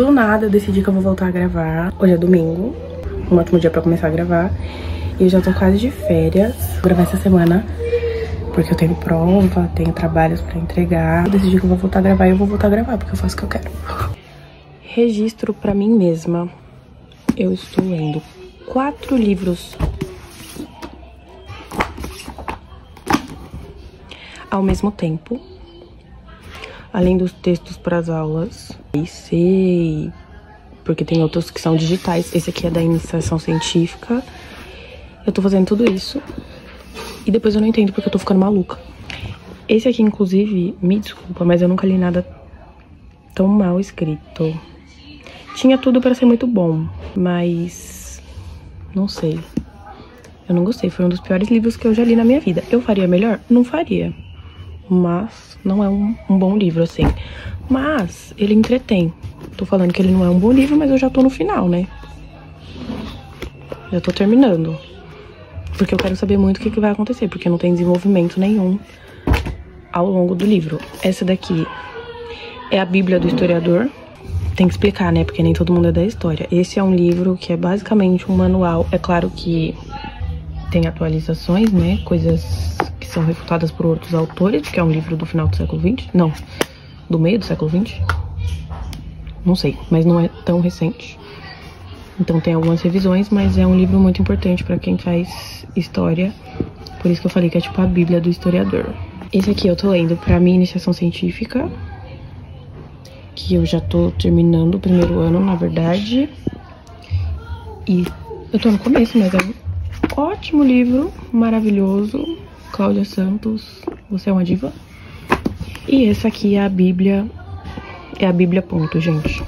do nada eu decidi que eu vou voltar a gravar. Hoje é domingo, um ótimo dia pra começar a gravar. E eu já tô quase de férias. Vou gravar essa semana porque eu tenho prova, tenho trabalhos pra entregar. Eu decidi que eu vou voltar a gravar e eu vou voltar a gravar porque eu faço o que eu quero. Registro pra mim mesma. Eu estou lendo 4 livros ao mesmo tempo, além dos textos para as aulas. E sei, porque tem outros que são digitais. Esse aqui é da iniciação científica. Eu tô fazendo tudo isso e depois eu não entendo porque eu tô ficando maluca. Esse aqui, inclusive, me desculpa, mas eu nunca li nada tão mal escrito. Tinha tudo para ser muito bom, mas não sei. Eu não gostei. Foi um dos piores livros que eu já li na minha vida. Eu faria melhor? Não faria. Mas não é um bom livro, assim. Mas ele entretém. Tô falando que ele não é um bom livro, mas eu já tô no final, né? Já tô terminando. Porque eu quero saber muito o que vai acontecer, porque não tem desenvolvimento nenhum ao longo do livro. Essa daqui é a Bíblia do Historiador. Tem que explicar, né? Porque nem todo mundo é da história. Esse é um livro que é basicamente um manual. É claro que tem atualizações, né? Coisas que são refutadas por outros autores, porque é um livro do final do século XX. Não, do meio do século XX. Não sei, mas não é tão recente. Então tem algumas revisões, mas é um livro muito importante pra quem faz história. Por isso que eu falei que é tipo a Bíblia do historiador. Esse aqui eu tô lendo pra minha iniciação científica, que eu já tô terminando o primeiro ano, na verdade. E eu tô no começo, mas é um ótimo livro, maravilhoso. Cláudia Santos, você é uma diva. E essa aqui é a Bíblia ponto, gente.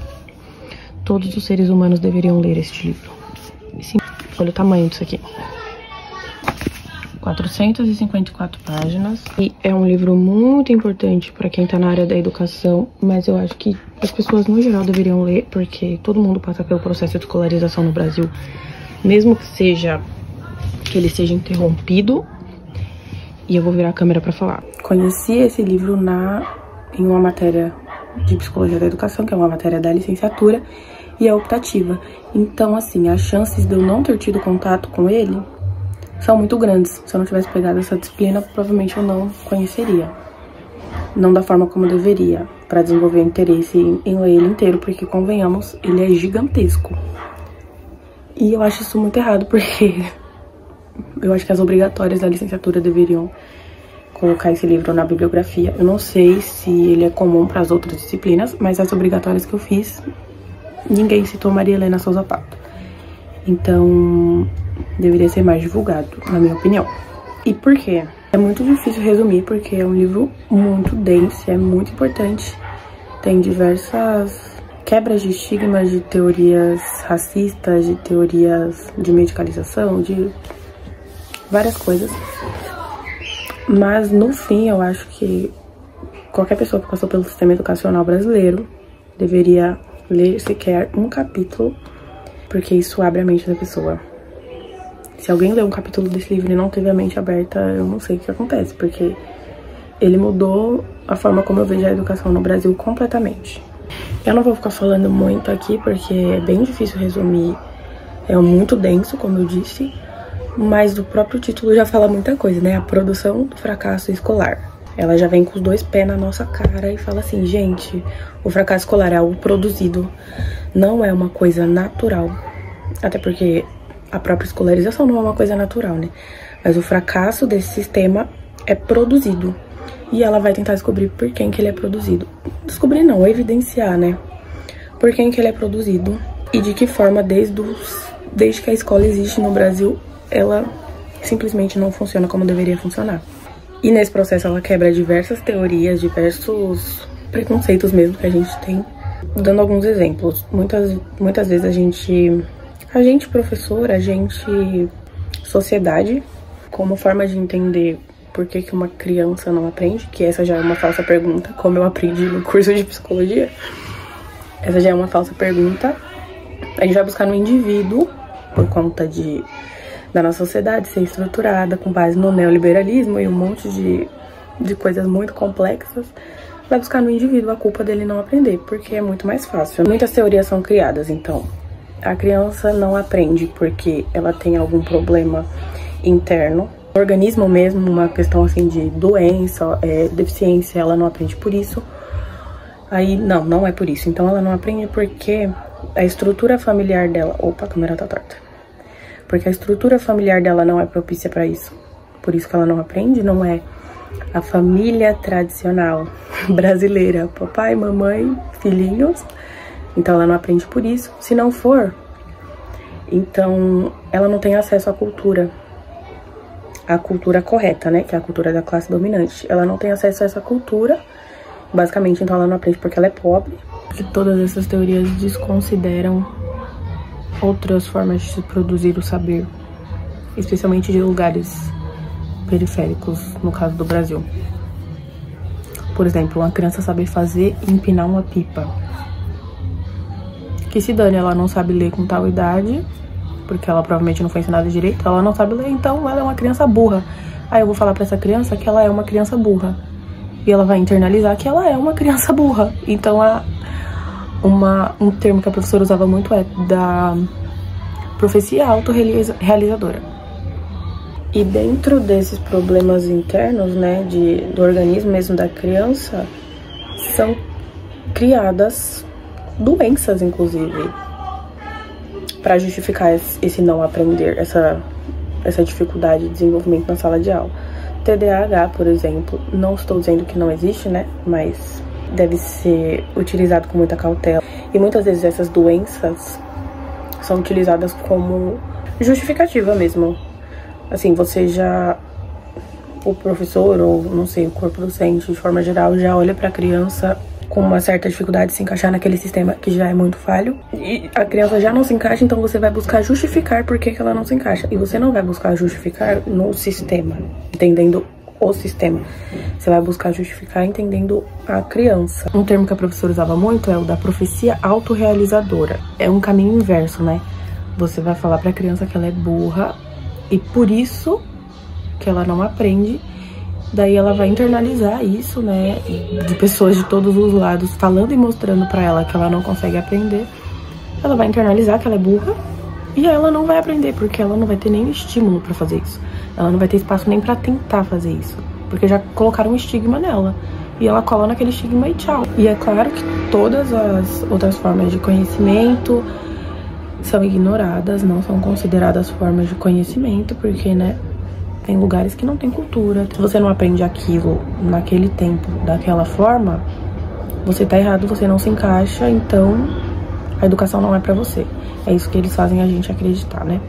Todos os seres humanos deveriam ler este livro. Sim, olha o tamanho disso aqui. 454 páginas. E é um livro muito importante para quem tá na área da educação, mas eu acho que as pessoas no geral deveriam ler, porque todo mundo passa pelo processo de escolarização no Brasil, mesmo que ele seja interrompido. E eu vou virar a câmera pra falar. Conheci esse livro em uma matéria de Psicologia da Educação, que é uma matéria da licenciatura, e é optativa. Então, assim, as chances de eu não ter tido contato com ele são muito grandes. Se eu não tivesse pegado essa disciplina, provavelmente eu não conheceria. Não da forma como eu deveria, pra desenvolver interesse em ler ele inteiro, porque, convenhamos, ele é gigantesco. E eu acho isso muito errado, porque eu acho que as obrigatórias da licenciatura deveriam colocar esse livro na bibliografia. Eu não sei se ele é comum para as outras disciplinas, mas as obrigatórias que eu fiz, ninguém citou Maria Helena Souza Pato. Então, deveria ser mais divulgado, na minha opinião. E por quê? É muito difícil resumir, porque é um livro muito denso, é muito importante. Tem diversas quebras de estigmas, de teorias racistas, de teorias de medicalização, de várias coisas. Mas no fim eu acho que qualquer pessoa que passou pelo sistema educacional brasileiro deveria ler sequer um capítulo, porque isso abre a mente da pessoa. Se alguém lê um capítulo desse livro e não teve a mente aberta, eu não sei o que acontece, porque ele mudou a forma como eu vejo a educação no Brasil completamente. Eu não vou ficar falando muito aqui, porque é bem difícil resumir, é muito denso, como eu disse. Mas o próprio título já fala muita coisa, né? A produção do fracasso escolar. Ela já vem com os 2 pés na nossa cara e fala assim, gente, o fracasso escolar é algo produzido, não é uma coisa natural. Até porque a própria escolarização não é uma coisa natural, né? Mas o fracasso desse sistema é produzido. E ela vai tentar descobrir por quem que ele é produzido. Descobrir não, evidenciar, né? Por quem que ele é produzido e de que forma desde que a escola existe no Brasil, ela simplesmente não funciona como deveria funcionar. E nesse processo ela quebra diversas teorias, diversos preconceitos mesmo que a gente tem. Dando alguns exemplos, muitas vezes a gente professor, a gente sociedade, como forma de entender por que uma criança não aprende, que essa já é uma falsa pergunta, como eu aprendi no curso de psicologia. Essa já é uma falsa pergunta. A gente vai buscar no indivíduo, por conta da nossa sociedade ser estruturada com base no neoliberalismo e um monte de coisas muito complexas. vai buscar no indivíduo a culpa dele não aprender, porque é muito mais fácil. Muitas teorias são criadas, então a criança não aprende porque ela tem algum problema interno, o organismo mesmo, uma questão assim de doença, deficiência, ela não aprende por isso. Aí, não é por isso. Então ela não aprende porque a estrutura familiar dela... Opa, a câmera tá torta. Porque a estrutura familiar dela não é propícia pra isso. Por isso que ela não aprende, não é a família tradicional brasileira. Papai, mamãe, filhinhos. Então ela não aprende por isso. Se não for, então ela não tem acesso à cultura. A cultura correta, né? Que é a cultura da classe dominante. Ela não tem acesso a essa cultura. Basicamente, então ela não aprende porque ela é pobre. E todas essas teorias desconsideram outras formas de se produzir o saber, especialmente de lugares periféricos, no caso do Brasil. Por exemplo, uma criança saber fazer e empinar uma pipa. Que se dane, ela não sabe ler com tal idade, porque ela provavelmente não foi ensinada direito, ela não sabe ler, então ela é uma criança burra. Aí eu vou falar pra essa criança que ela é uma criança burra. E ela vai internalizar que ela é uma criança burra. Então, um termo que a professora usava muito é da profecia autorrealizadora. E dentro desses problemas internos, né, do organismo mesmo da criança, são criadas doenças, inclusive, para justificar esse não aprender, essa dificuldade de desenvolvimento na sala de aula. TDAH, por exemplo, não estou dizendo que não existe, né, mas deve ser utilizado com muita cautela. E muitas vezes essas doenças são utilizadas como justificativa mesmo. Assim, o professor, ou não sei, o corpo docente, de forma geral, já olha para a criança com uma certa dificuldade de se encaixar naquele sistema que já é muito falho. E a criança já não se encaixa, então você vai buscar justificar por que ela não se encaixa. E você não vai buscar justificar no sistema, entendendo o sistema. Você vai buscar justificar entendendo a criança. Um termo que a professora usava muito é o da profecia autorrealizadora. É um caminho inverso, né? Você vai falar pra criança que ela é burra e por isso que ela não aprende. Daí ela vai internalizar isso, né, de pessoas de todos os lados falando e mostrando pra ela que ela não consegue aprender. Ela vai internalizar que ela é burra e ela não vai aprender, porque ela não vai ter nem estímulo pra fazer isso. Ela não vai ter espaço nem pra tentar fazer isso, porque já colocaram um estigma nela. E ela cola naquele estigma e tchau. E é claro que todas as outras formas de conhecimento são ignoradas, não são consideradas formas de conhecimento, porque, né, tem lugares que não tem cultura. Se você não aprende aquilo naquele tempo, daquela forma, você tá errado, você não se encaixa, então a educação não é pra você. É isso que eles fazem a gente acreditar, né?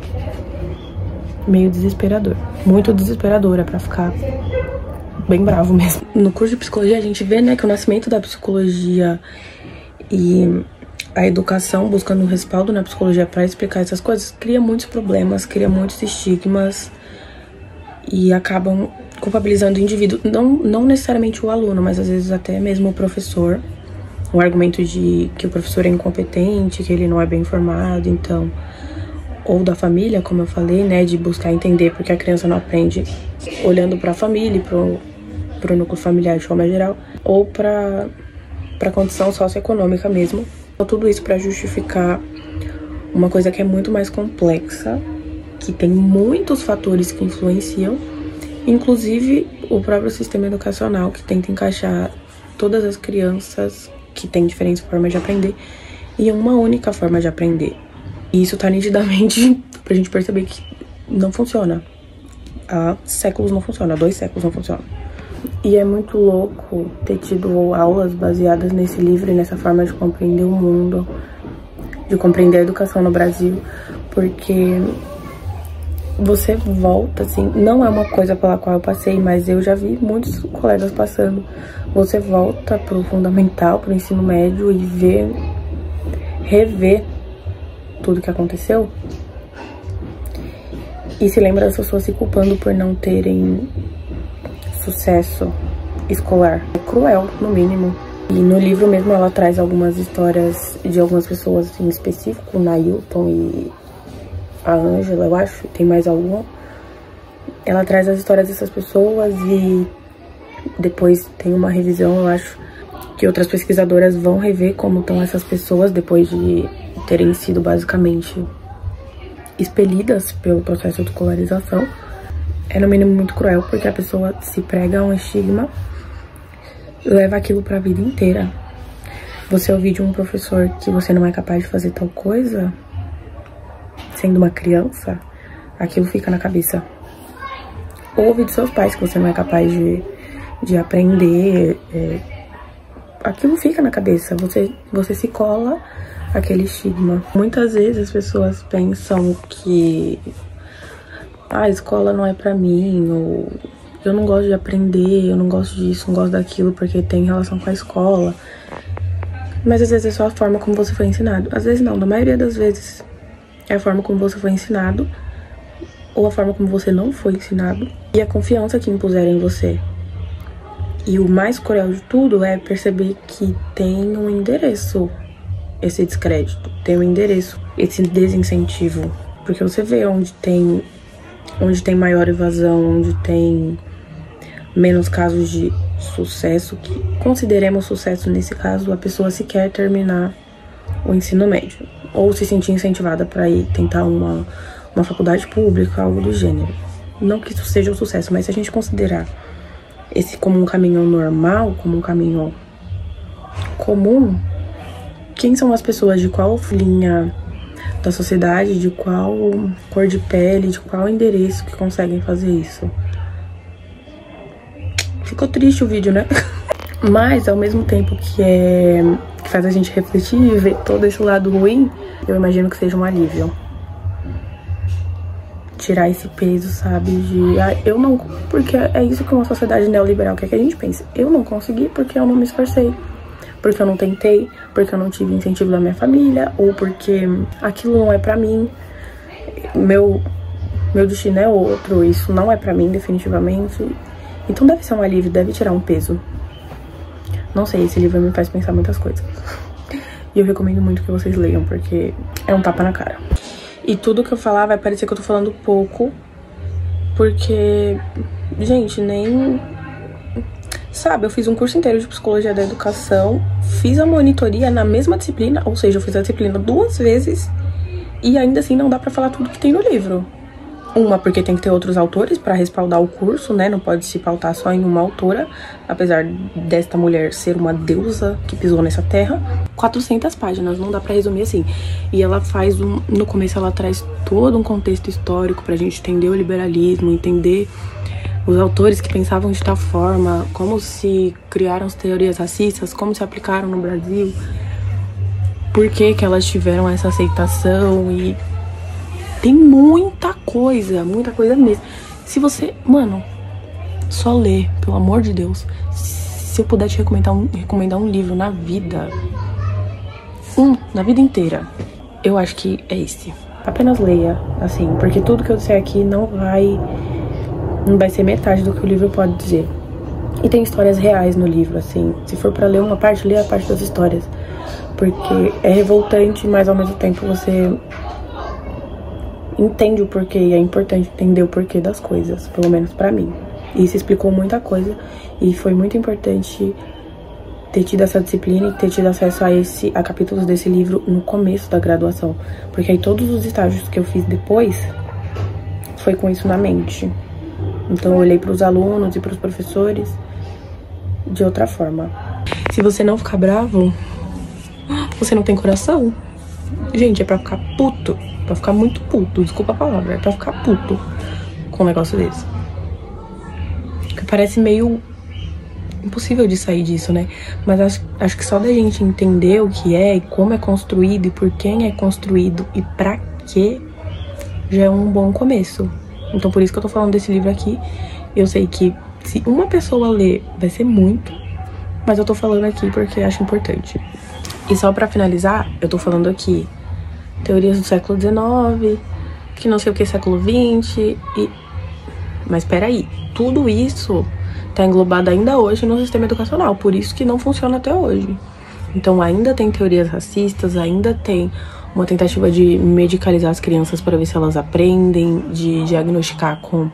Meio desesperador. Muito desesperador, é pra ficar bem bravo mesmo. No curso de psicologia a gente vê, né, que o nascimento da psicologia e a educação buscando um respaldo na psicologia pra explicar essas coisas cria muitos problemas, cria muitos estigmas e acabam culpabilizando o indivíduo, não necessariamente o aluno, mas às vezes até mesmo o professor. O argumento de que o professor é incompetente, que ele não é bem informado, então... Ou da família, como eu falei, né, de buscar entender porque a criança não aprende olhando para a família, pro núcleo familiar de forma geral, ou para a condição socioeconômica mesmo. Então, tudo isso para justificar uma coisa que é muito mais complexa, que tem muitos fatores que influenciam, inclusive o próprio sistema educacional, que tenta encaixar todas as crianças que têm diferentes formas de aprender em uma única forma de aprender. E isso tá nitidamente pra gente perceber que não funciona. Há séculos não funciona, há 2 séculos não funciona. E é muito louco ter tido aulas baseadas nesse livro e nessa forma de compreender o mundo, de compreender a educação no Brasil, porque você volta, assim, não é uma coisa pela qual eu passei, mas eu já vi muitos colegas passando. Você volta pro fundamental, pro ensino médio e rever tudo que aconteceu e se lembra das pessoas se culpando por não terem sucesso escolar. É cruel, no mínimo. E no livro mesmo ela traz algumas histórias de algumas pessoas em específico, o Nailton e a Ângela, eu acho, tem mais alguma. Ela traz as histórias dessas pessoas e depois tem uma revisão, eu acho, que outras pesquisadoras vão rever como estão essas pessoas depois de terem sido basicamente expelidas pelo processo de escolarização. É no mínimo muito cruel, porque a pessoa se prega a um estigma, leva aquilo pra vida inteira. Você ouvir de um professor que você não é capaz de fazer tal coisa, sendo uma criança, aquilo fica na cabeça. Ou ouvir de seus pais que você não é capaz de aprender, aquilo fica na cabeça, você se cola aquele estigma. Muitas vezes as pessoas pensam que a escola não é pra mim, ou eu não gosto de aprender, eu não gosto disso, não gosto daquilo porque tem relação com a escola. Mas às vezes é só a forma como você foi ensinado. Às vezes não, na maioria das vezes é a forma como você foi ensinado ou a forma como você não foi ensinado e a confiança que impuseram em você. E o mais cruel de tudo é perceber que tem um endereço esse descrédito, tem um endereço esse desincentivo. Porque você vê onde tem maior evasão, onde tem menos casos de sucesso, que consideremos sucesso nesse caso, a pessoa sequer terminar o ensino médio, ou se sentir incentivada para ir tentar uma faculdade pública, algo do gênero. Não que isso seja um sucesso, mas se a gente considerar esse como um caminho normal, como um caminho comum, quem são as pessoas de qual linha da sociedade, de qual cor de pele, de qual endereço que conseguem fazer isso? Ficou triste o vídeo, né? Mas, ao mesmo tempo que faz a gente refletir e ver todo esse lado ruim, eu imagino que seja um alívio. Tirar esse peso, sabe? Eu não... Porque é isso que uma sociedade neoliberal quer que a gente pense. Eu não consegui porque eu não me esforcei. Porque eu não tentei, porque eu não tive incentivo da minha família, ou porque aquilo não é pra mim. Meu destino é outro, isso não é pra mim, definitivamente. Então deve ser um alívio, deve tirar um peso. Não sei, esse livro me faz pensar muitas coisas. E eu recomendo muito que vocês leiam, porque é um tapa na cara. E tudo que eu falar vai parecer que eu tô falando pouco, porque, gente, nem... Sabe, eu fiz um curso inteiro de psicologia da educação, fiz a monitoria na mesma disciplina, ou seja, eu fiz a disciplina 2 vezes, e ainda assim não dá pra falar tudo que tem no livro. Uma, porque tem que ter outros autores pra respaldar o curso, né? Não pode se pautar só em uma autora, apesar desta mulher ser uma deusa que pisou nessa terra. 400 páginas, não dá pra resumir assim. E ela faz no começo ela traz todo um contexto histórico pra gente entender o liberalismo, entender os autores que pensavam de tal forma, como se criaram as teorias racistas, como se aplicaram no Brasil, por que elas tiveram essa aceitação. E tem muita coisa mesmo. Se você, mano, só lê, pelo amor de Deus. Se eu puder te recomendar um livro na vida, na vida inteira, eu acho que é esse. Apenas leia, assim, porque tudo que eu disser aqui não vai ser metade do que o livro pode dizer. E tem histórias reais no livro, assim. Se for pra ler uma parte, lê a parte das histórias. Porque é revoltante, mas ao mesmo tempo você entende o porquê, e é importante entender o porquê das coisas, pelo menos pra mim. E isso explicou muita coisa, e foi muito importante ter tido essa disciplina e ter tido acesso a capítulos desse livro no começo da graduação. Porque aí todos os estágios que eu fiz depois foi com isso na mente. Então eu olhei pros alunos e pros professores de outra forma. Se você não ficar bravo, você não tem coração. Gente, é pra ficar puto. Pra ficar muito puto, desculpa a palavra. É pra ficar puto com um negócio desse. Que parece meio impossível de sair disso, né? Mas acho que só da gente entender o que é e como é construído e por quem é construído e pra quê, já é um bom começo. Então por isso que eu tô falando desse livro aqui. Eu sei que se uma pessoa ler, vai ser muito, mas eu tô falando aqui porque acho importante. E só pra finalizar, eu tô falando aqui teorias do século XIX, que não sei o que século XX, mas peraí, tudo isso tá englobado ainda hoje no sistema educacional, por isso que não funciona até hoje. Então ainda tem teorias racistas, ainda tem uma tentativa de medicalizar as crianças para ver se elas aprendem, de diagnosticar com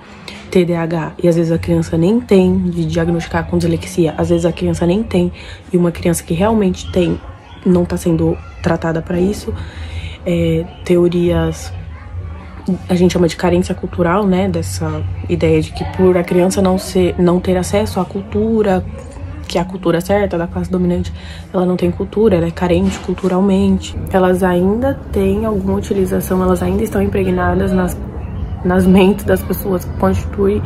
TDAH e às vezes a criança nem tem, de diagnosticar com dislexia, às vezes a criança nem tem, e uma criança que realmente tem não tá sendo tratada para isso. Teorias, a gente chama de carência cultural, né, dessa ideia de que por a criança não ter acesso à cultura, que é a cultura certa da classe dominante, ela não tem cultura, ela é carente culturalmente. Elas ainda têm alguma utilização, elas ainda estão impregnadas nas mentes das pessoas que constituem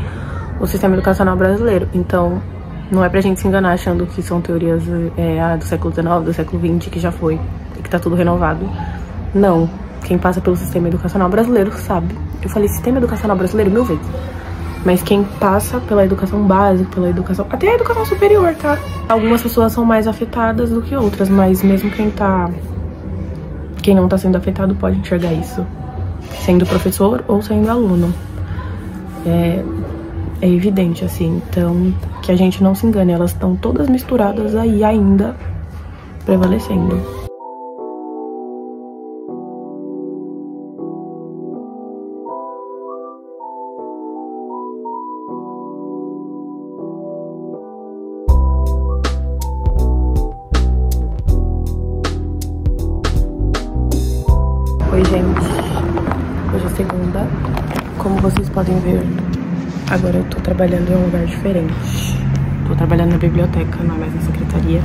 o sistema educacional brasileiro. Então, não é pra gente se enganar achando que são teorias do século XIX, do século XX, que já foi, e que tá tudo renovado. Não. Quem passa pelo sistema educacional brasileiro sabe. Eu falei sistema educacional brasileiro 1000 vezes. Mas quem passa pela educação básica, pela educação... até a educação superior, tá? Algumas pessoas são mais afetadas do que outras, mas mesmo quem não tá sendo afetado pode enxergar isso. Sendo professor ou sendo aluno. É evidente, assim. Então, que a gente não se engane. Elas estão todas misturadas aí ainda, prevalecendo. Oi, gente. Hoje é segunda. Como vocês podem ver, agora eu tô trabalhando em um lugar diferente. Tô trabalhando na biblioteca, não é mais na secretaria.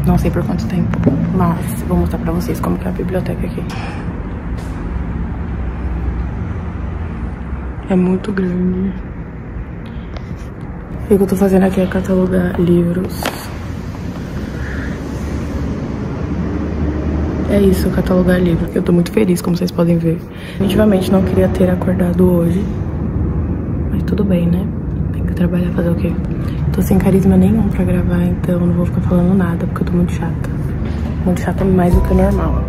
Não sei por quanto tempo, mas vou mostrar pra vocês como que é a biblioteca aqui. É muito grande. O que eu tô fazendo aqui é catalogar livros. É isso, catalogar livro. Eu tô muito feliz, como vocês podem ver. Definitivamente não queria ter acordado hoje. Mas tudo bem, né? Tem que trabalhar, fazer o quê? Tô sem carisma nenhum pra gravar, então não vou ficar falando nada, porque eu tô muito chata. Muito chata mais do que o normal.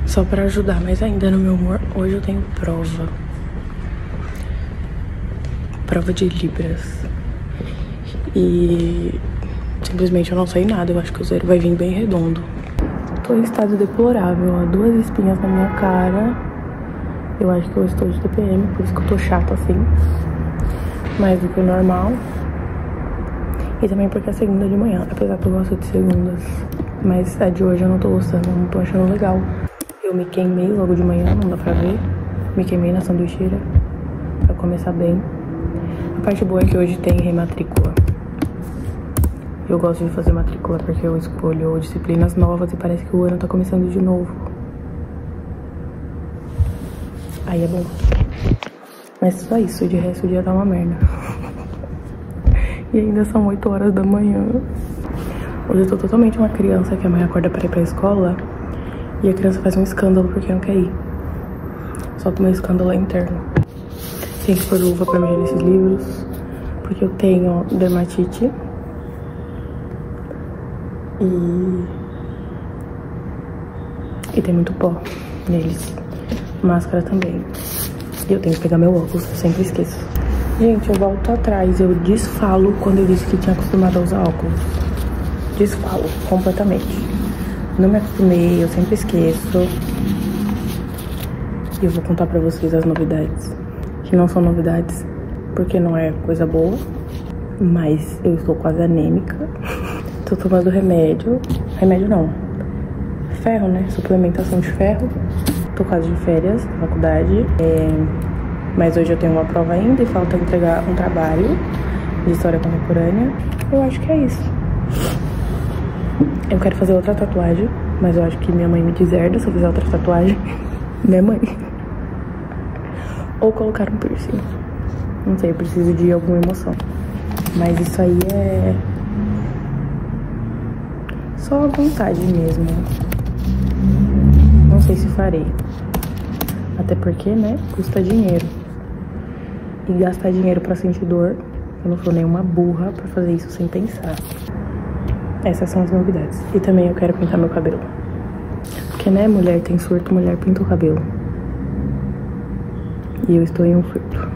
Só pra ajudar, mas ainda no meu humor, hoje eu tenho prova. Prova de Libras. E simplesmente eu não sei nada, eu acho que o zero vai vir bem redondo. Tô em estado deplorável, ó, 2 espinhas na minha cara. Eu acho que eu estou de TPM, por isso que eu tô chata assim. Mais do que o normal. E também porque é segunda de manhã, apesar que eu gosto de segundas. Mas a de hoje eu não tô gostando, eu não tô achando legal. Eu me queimei logo de manhã, não dá pra ver. Me queimei na sanduicheira, pra começar bem. A parte boa é que hoje tem rematrícula. Eu gosto de fazer matrícula porque eu escolho disciplinas novas e parece que o ano tá começando de novo. Aí é bom. Mas só isso, de resto o dia tá uma merda. E ainda são 8 horas da manhã. Hoje eu tô totalmente uma criança que a mãe acorda pra ir pra escola e a criança faz um escândalo porque não quer ir. Solta um escândalo interno. Tem que pôr luva pra mexer nesses livros, porque eu tenho dermatite. E tem muito pó neles. Máscara também. E eu tenho que pegar meu óculos, eu sempre esqueço. Gente, eu volto atrás. Eu desfalo quando eu disse que tinha acostumado a usar óculos. Desfalo completamente. Não me acostumei, eu sempre esqueço. E eu vou contar pra vocês as novidades. Que não são novidades, porque não é coisa boa. Mas eu estou quase anêmica. Tô tomando remédio. Remédio não. Ferro, né? Suplementação de ferro. Tô quase de férias na faculdade. Mas hoje eu tenho uma prova ainda e falta entregar um trabalho de história contemporânea. Eu acho que é isso. Eu quero fazer outra tatuagem, mas eu acho que minha mãe me deserda se eu fizer outra tatuagem. Minha mãe. Ou colocar um piercing. Não sei, eu preciso de alguma emoção. Mas isso aí é só a vontade mesmo. Não sei se farei. Até porque, né, custa dinheiro. E gastar dinheiro pra sentir dor, eu não sou nenhuma burra pra fazer isso sem pensar. Essas são as novidades. E também eu quero pintar meu cabelo. Porque, né, mulher tem surto, mulher pinta o cabelo. E eu estou em um surto.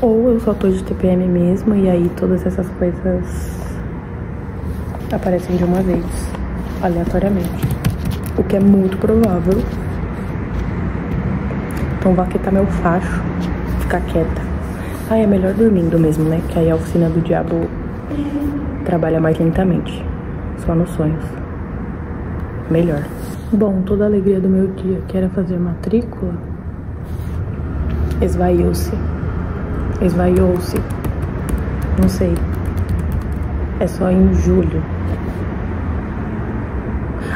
Ou eu só tô de TPM mesmo e aí todas essas coisas aparecem de uma vez, aleatoriamente. O que é muito provável. Então vou aquietar meu facho, ficar quieta. É melhor dormindo mesmo, né? Que aí a oficina do diabo trabalha mais lentamente. Só nos sonhos. Melhor. Bom, toda a alegria do meu dia, que era fazer matrícula, esvaiu-se. Esvaiou-se. Não sei. É só em julho.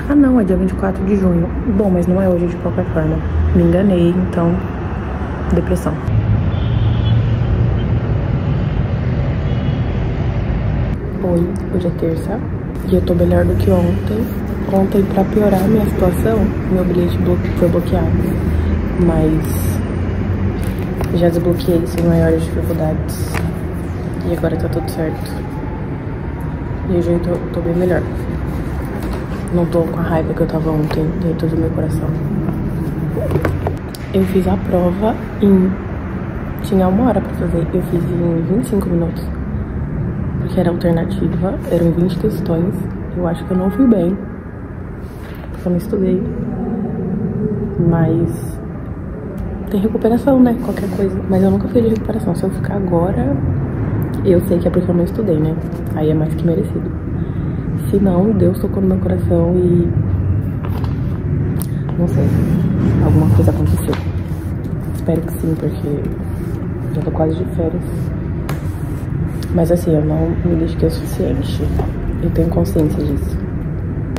Ah não, é dia 24 de junho. Bom, mas não é hoje de qualquer forma. Me enganei, então... depressão. Oi, hoje é terça. E eu tô melhor do que ontem. Ontem, pra piorar a minha situação, meu bilhete foi bloqueado. Mas... já desbloqueei sem maiores dificuldades. E agora tá tudo certo. E hoje eu tô bem melhor. Não tô com a raiva que eu tava ontem dentro do meu coração. Eu fiz a prova tinha 1 hora pra fazer. Eu fiz em 25 minutos. Porque era alternativa. Eram 20 questões. Eu acho que eu não fui bem. Porque eu não estudei. Mas... tem recuperação, né? Qualquer coisa. Mas eu nunca fiz de recuperação. Se eu ficar agora, eu sei que é porque eu não estudei, né? Aí é mais que merecido. Se não, Deus tocou no meu coração e... não sei. Alguma coisa aconteceu. Espero que sim, porque já tô quase de férias. Mas assim, eu não me dediquei o suficiente. Eu tenho consciência disso.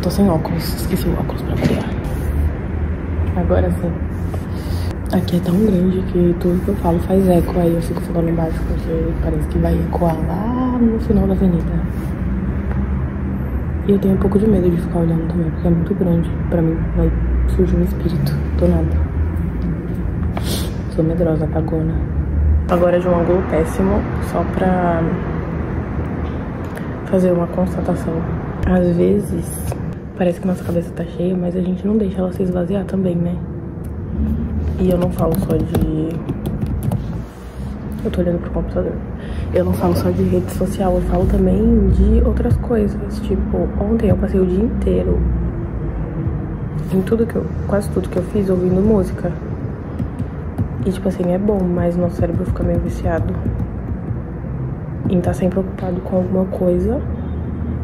Tô sem óculos. Esqueci o óculos pra variar. Agora sim. Aqui é tão grande que tudo que eu falo faz eco, aí eu fico falando embaixo porque parece que vai ecoar lá no final da avenida. E eu tenho um pouco de medo de ficar olhando também, porque é muito grande pra mim. Vai surgir um espírito do nada. Sou medrosa, cagona. Agora de um ângulo péssimo, só pra fazer uma constatação. Às vezes, parece que nossa cabeça tá cheia, mas a gente não deixa ela se esvaziar também, né? E eu não falo só de... eu tô olhando pro computador. Eu não falo só de rede social, eu falo também de outras coisas. Tipo, ontem eu passei o dia inteiro quase tudo que eu fiz ouvindo música. E tipo assim, é bom, mas nosso cérebro fica meio viciado em estar sempre ocupado com alguma coisa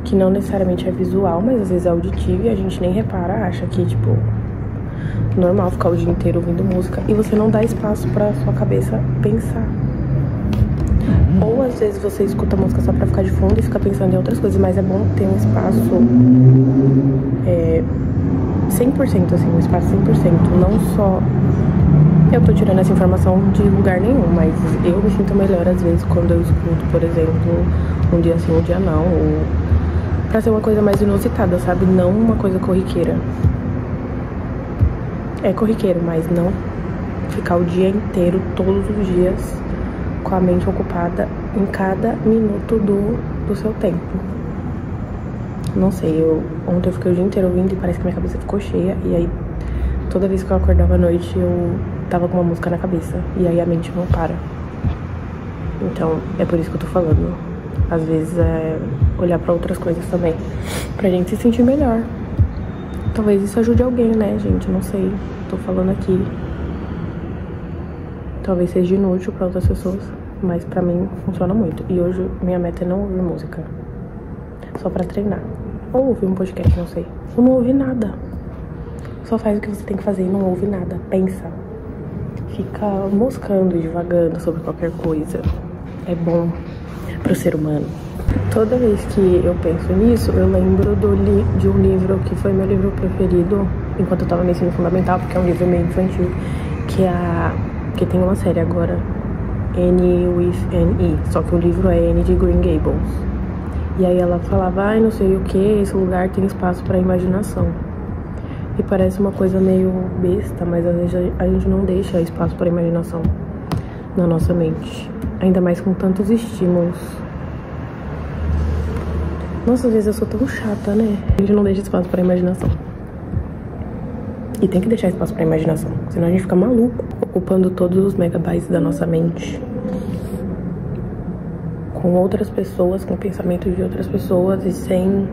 que não necessariamente é visual, mas às vezes é auditivo e a gente nem repara, acha que tipo... normal ficar o dia inteiro ouvindo música e você não dá espaço pra sua cabeça pensar. Ou às vezes você escuta a música só pra ficar de fundo e fica pensando em outras coisas, mas é bom ter um espaço 100%, assim, um espaço 100%, não só... eu tô tirando essa informação de lugar nenhum, mas eu me sinto melhor às vezes quando eu escuto, por exemplo, um dia sim, um dia não, ou pra ser uma coisa mais inusitada, sabe? Não uma coisa corriqueira. É corriqueiro, mas não ficar o dia inteiro, todos os dias, com a mente ocupada em cada minuto do seu tempo. Não sei, ontem eu fiquei o dia inteiro ouvindo e parece que minha cabeça ficou cheia. E aí, toda vez que eu acordava à noite, eu tava com uma música na cabeça. E aí a mente não para. Então, é por isso que eu tô falando. Às vezes é olhar pra outras coisas também, pra gente se sentir melhor. Talvez isso ajude alguém, né, gente? Não sei. Tô falando aqui. Talvez seja inútil pra outras pessoas, mas pra mim funciona muito. E hoje minha meta é não ouvir música. Só pra treinar. Ou ouvir um podcast, não sei. Ou não ouvir nada. Só faz o que você tem que fazer e não ouve nada. Pensa. Fica moscando e divagando sobre qualquer coisa. É bom pro ser humano. Toda vez que eu penso nisso, eu lembro de um livro que foi meu livro preferido enquanto eu tava no ensino fundamental, porque é um livro meio infantil, que tem uma série agora, Anne with an E, só que o livro é Anne de Green Gables. E aí ela falava, não sei o que, esse lugar tem espaço pra imaginação. E parece uma coisa meio besta, mas às vezes a gente não deixa espaço pra imaginação na nossa mente. Ainda mais com tantos estímulos. Nossa, às vezes eu sou tão chata, né? A gente não deixa espaço pra imaginação. E tem que deixar espaço pra imaginação, senão a gente fica maluco, ocupando todos os megabytes da nossa mente. com outras pessoas, com pensamentos de outras pessoas e sem...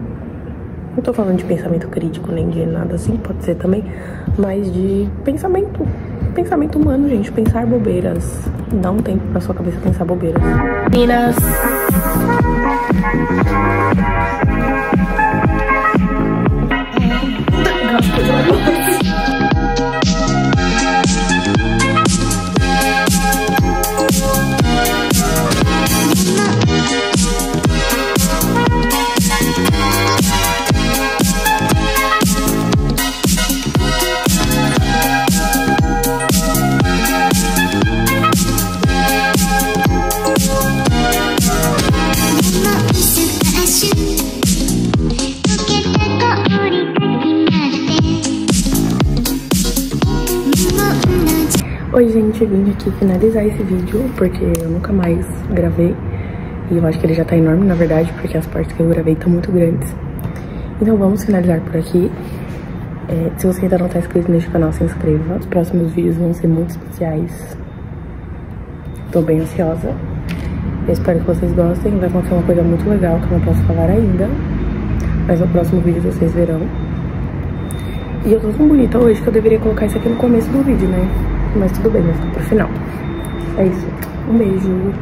Não tô falando de pensamento crítico, nem de nada assim, pode ser também, mas de pensamento humano, gente, pensar bobeiras. Dá um tempo pra sua cabeça pensar bobeiras. Meninas! Oi gente, vim aqui finalizar esse vídeo porque eu nunca mais gravei e eu acho que ele já tá enorme na verdade, porque as partes que eu gravei estão muito grandes. Então vamos finalizar por aqui. Se você ainda não tá inscrito neste canal, se inscreva. Os próximos vídeos vão ser muito especiais. Tô bem ansiosa. Eu espero que vocês gostem. Vai acontecer uma coisa muito legal que eu não posso falar ainda, mas no próximo vídeo vocês verão. E eu tô tão bonita hoje que eu deveria colocar isso aqui no começo do vídeo, né? Mas tudo bem, mas tá pro final. É isso. Um beijo.